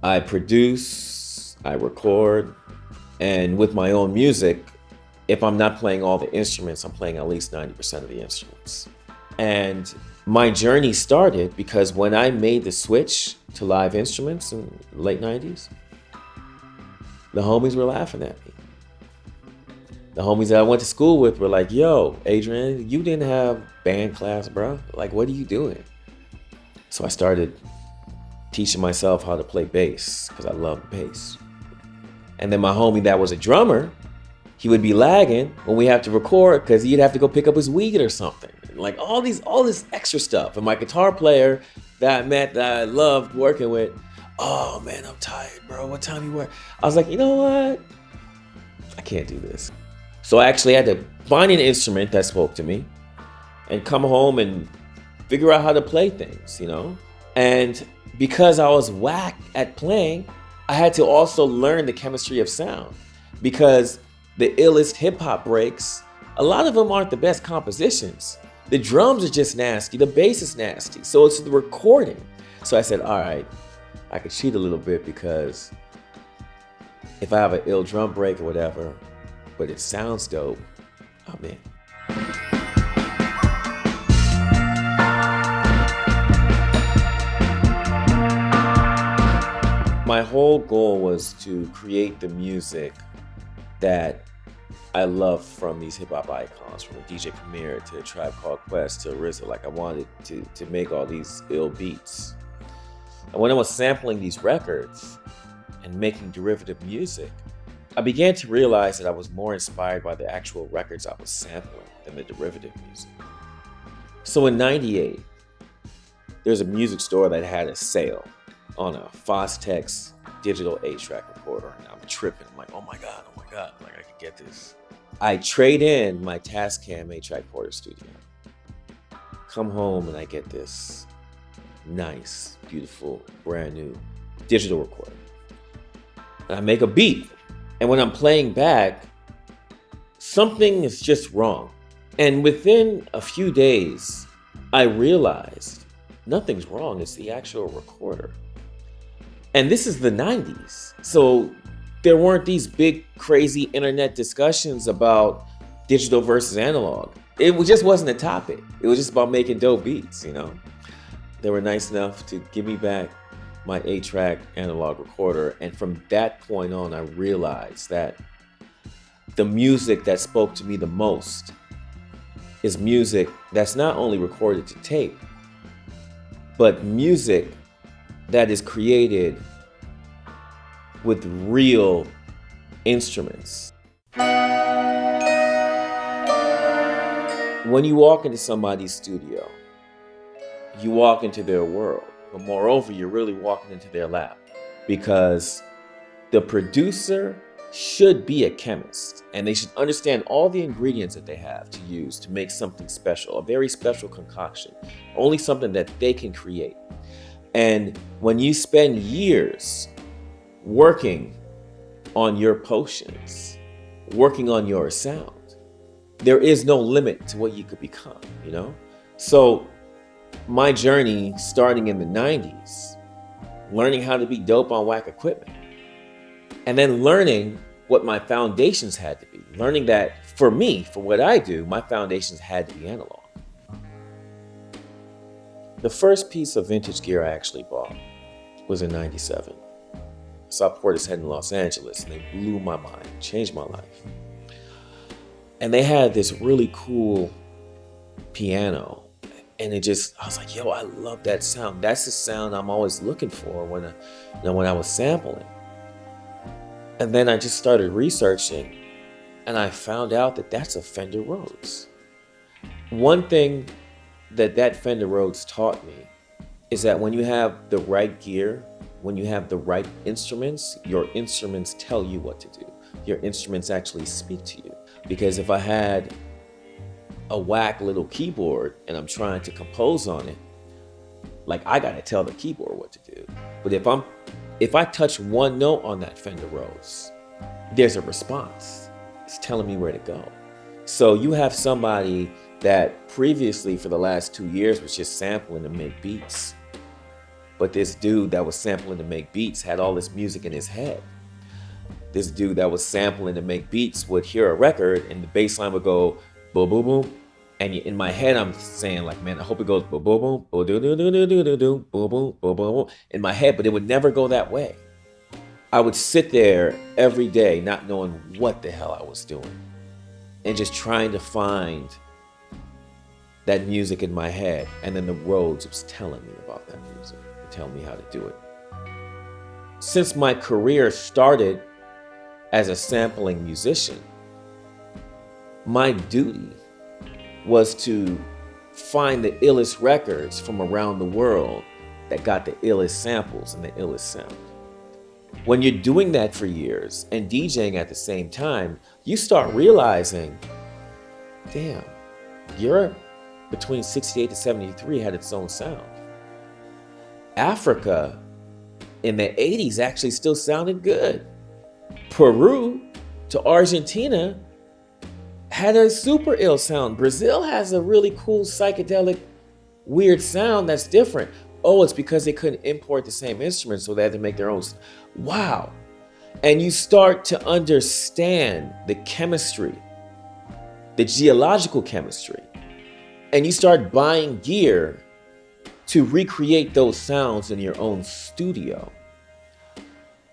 I produce, I record, and with my own music, if I'm not playing all the instruments, I'm playing at least 90% of the instruments. And my journey started because when I made the switch to live instruments in the late 90s, the homies were laughing at me. The homies that I went to school with were like, yo, Adrian, you didn't have band class, bro. Like, what are you doing? So I started teaching myself how to play bass because I love bass. And then my homie that was a drummer, he would be lagging when we have to record because he'd have to go pick up his weed or something. Like all this extra stuff. And my guitar player that I met, that I loved working with, oh man, I'm tired, bro. What time you work? I was like, you know what? I can't do this. So I actually had to find an instrument that spoke to me and come home and figure out how to play things, you know? And because I was whack at playing, I had to also learn the chemistry of sound because the illest hip hop breaks, a lot of them aren't the best compositions. The drums are just nasty, the bass is nasty. So it's the recording. So I said, all right, I could cheat a little bit because if I have an ill drum break or whatever, but it sounds dope, I'm in. My whole goal was to create the music that I love from these hip hop icons, from DJ Premier to Tribe Called Quest to RZA. Like I wanted to make all these ill beats. And when I was sampling these records and making derivative music, I began to realize that I was more inspired by the actual records I was sampling than the derivative music. So in '98, there's a music store that had a sale on a Fostex digital 8-track recorder, and I'm tripping. I'm like, oh my God, like I could get this. I trade in my Tascam 8-track Porter Studio. Come home and I get this nice, beautiful, brand new digital recorder. And I make a beat. And when I'm playing back, something is just wrong. And within a few days, I realized nothing's wrong. It's the actual recorder. And this is the 90s. So there weren't these big, crazy internet discussions about digital versus analog. It just wasn't a topic. It was just about making dope beats, you know? They were nice enough to give me back my 8-track analog recorder. And from that point on, I realized that the music that spoke to me the most is music that's not only recorded to tape, but music that is created with real instruments. When you walk into somebody's studio, you walk into their world, but moreover, you're really walking into their lab because the producer should be a chemist and they should understand all the ingredients that they have to use to make something special, a very special concoction, only something that they can create. And when you spend years working on your potions, working on your sound, there is no limit to what you could become, you know? So my journey starting in the 90s, learning how to be dope on whack equipment, and then learning what my foundations had to be, learning that for me, for what I do, my foundations had to be analog. The first piece of vintage gear I actually bought was in '97. I saw Portishead in Los Angeles and they blew my mind, changed my life. And they had this really cool piano. And I was like, yo, I love that sound. That's the sound I'm always looking for when I was sampling. And then I just started researching and I found out that that's a Fender Rhodes. One thing that Fender Rhodes taught me is that when you have the right gear, when you have the right instruments, your instruments tell you what to do. Your instruments actually speak to you. Because if I had a whack little keyboard and I'm trying to compose on it, like I gotta tell the keyboard what to do. But if I touch one note on that Fender Rhodes, there's a response. It's telling me where to go. So you have somebody that previously for the last 2 years was just sampling to make beats. But this dude that was sampling to make beats had all this music in his head. This dude that was sampling to make beats would hear a record and the bass line would go boom, boom, boom. And in my head, I'm saying like, man, I hope it goes boom, boom, boom, boom, boom, boom, boom, boom, boom, boom, boom, in my head, but it would never go that way. I would sit there every day not knowing what the hell I was doing and just trying to find that music in my head. And then the Rhodes was telling me about that music and telling me how to do it. Since my career started as a sampling musician, my duty was to find the illest records from around the world that got the illest samples and the illest sound. When you're doing that for years and DJing at the same time, you start realizing, damn, Europe between 68 to 73 had its own sound. Africa in the 80s actually still sounded good. Peru to Argentina had a super ill sound. Brazil has a really cool psychedelic weird sound that's different. Oh, it's because they couldn't import the same instruments, so they had to make their own. Wow. And you start to understand the chemistry, the geological chemistry, and you start buying gear to recreate those sounds in your own studio.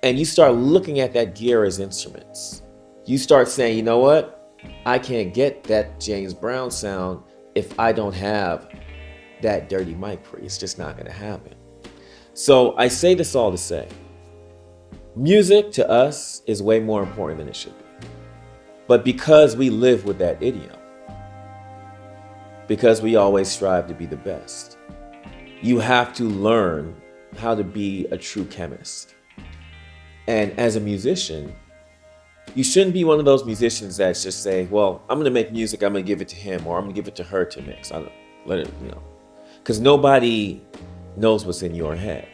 And you start looking at that gear as instruments. You start saying, you know what? I can't get that James Brown sound if I don't have that dirty mic pre. It's just not going to happen. So I say this all to say, music to us is way more important than it should be. But because we live with that idiom, because we always strive to be the best, you have to learn how to be a true chemist. And as a musician, you shouldn't be one of those musicians that's just say, well, I'm going to make music, I'm going to give it to him, or I'm going to give it to her to mix. I don't let it, because nobody knows what's in your head.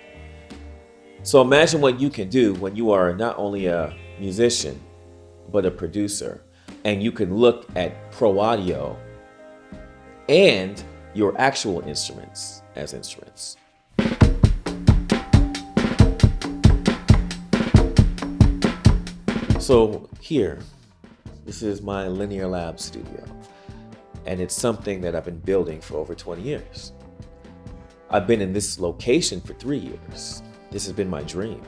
So imagine what you can do when you are not only a musician, but a producer, and you can look at pro audio and your actual instruments as instruments. So here, this is my Linear Lab studio, and it's something that I've been building for over 20 years. I've been in this location for 3 years. This has been my dream.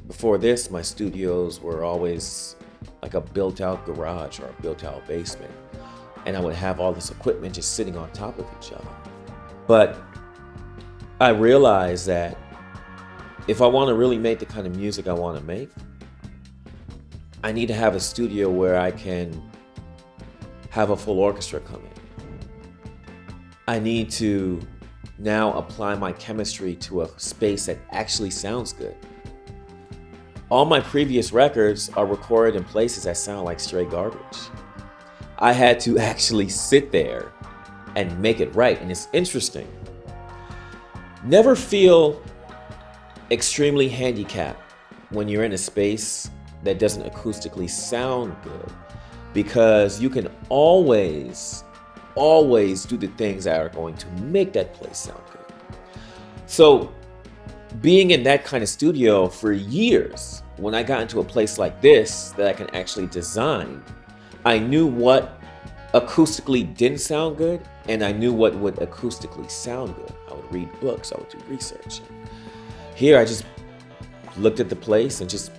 Before this, my studios were always like a built-out garage or a built-out basement, and I would have all this equipment just sitting on top of each other. But I realized that if I want to really make the kind of music I want to make, I need to have a studio where I can have a full orchestra come in. I need to now apply my chemistry to a space that actually sounds good. All my previous records are recorded in places that sound like straight garbage. I had to actually sit there and make it right, and it's interesting. Never feel extremely handicapped when you're in a space that doesn't acoustically sound good, because you can always do the things that are going to make that place sound good. So being in that kind of studio for years, when I got into a place like this that I can actually design, I knew what acoustically didn't sound good, and I knew what would acoustically sound good. I would read books, I would do research. Here I just looked at the place and just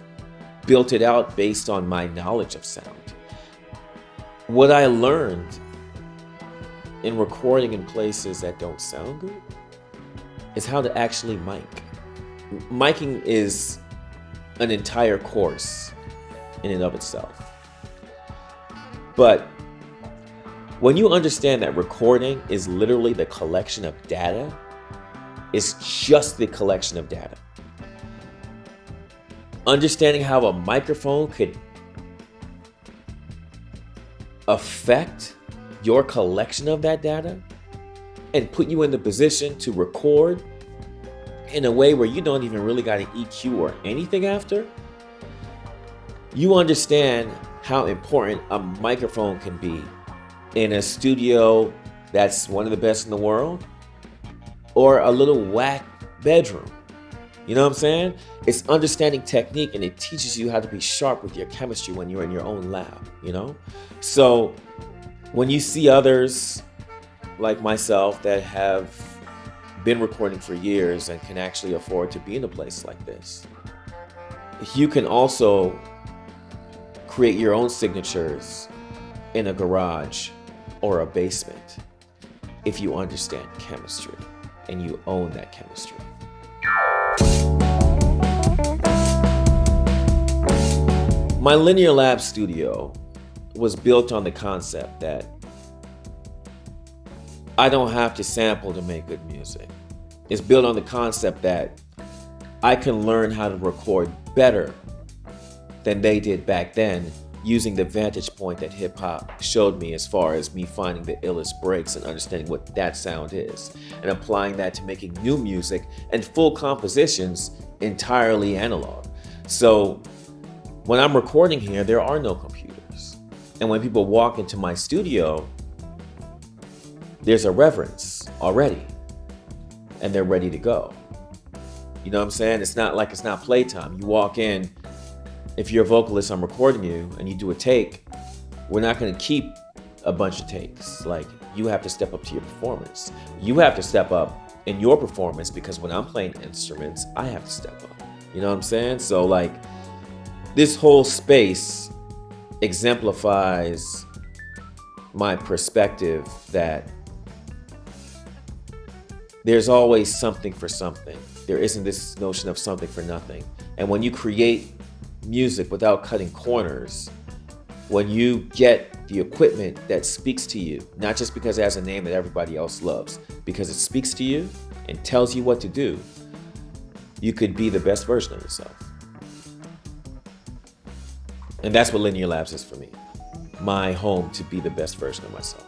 built it out based on my knowledge of sound. What I learned in recording in places that don't sound good is how to actually mic. Miking is an entire course in and of itself. But when you understand that recording is literally the collection of data, it's just the collection of data. Understanding how a microphone could affect your collection of that data and put you in the position to record in a way where you don't even really got an EQ or anything after, you understand how important a microphone can be in a studio that's one of the best in the world, or a little whack bedroom. You know what I'm saying? It's understanding technique, and it teaches you how to be sharp with your chemistry when you're in your own lab, you know? So when you see others like myself that have been recording for years and can actually afford to be in a place like this, you can also create your own signatures in a garage or a basement if you understand chemistry and you own that chemistry. My Linear Lab studio was built on the concept that I don't have to sample to make good music. It's built on the concept that I can learn how to record better than they did back then, using the vantage point that hip hop showed me as far as me finding the illest breaks and understanding what that sound is, and applying that to making new music and full compositions entirely analog. So when I'm recording here, there are no computers. And when people walk into my studio, there's a reverence already, and they're ready to go. You know what I'm saying? It's not like it's not playtime. You walk in, if you're a vocalist, I'm recording you, and you do a take, we're not gonna keep a bunch of takes. Like, you have to step up to your performance. You have to step up in your performance, because when I'm playing instruments, I have to step up. You know what I'm saying? So like, this whole space exemplifies my perspective that there's always something for something. There isn't this notion of something for nothing. And when you create music without cutting corners, when you get the equipment that speaks to you, not just because it has a name that everybody else loves, because it speaks to you and tells you what to do, you could be the best version of yourself. And that's what Linear Labs is for me. My home to be the best version of myself.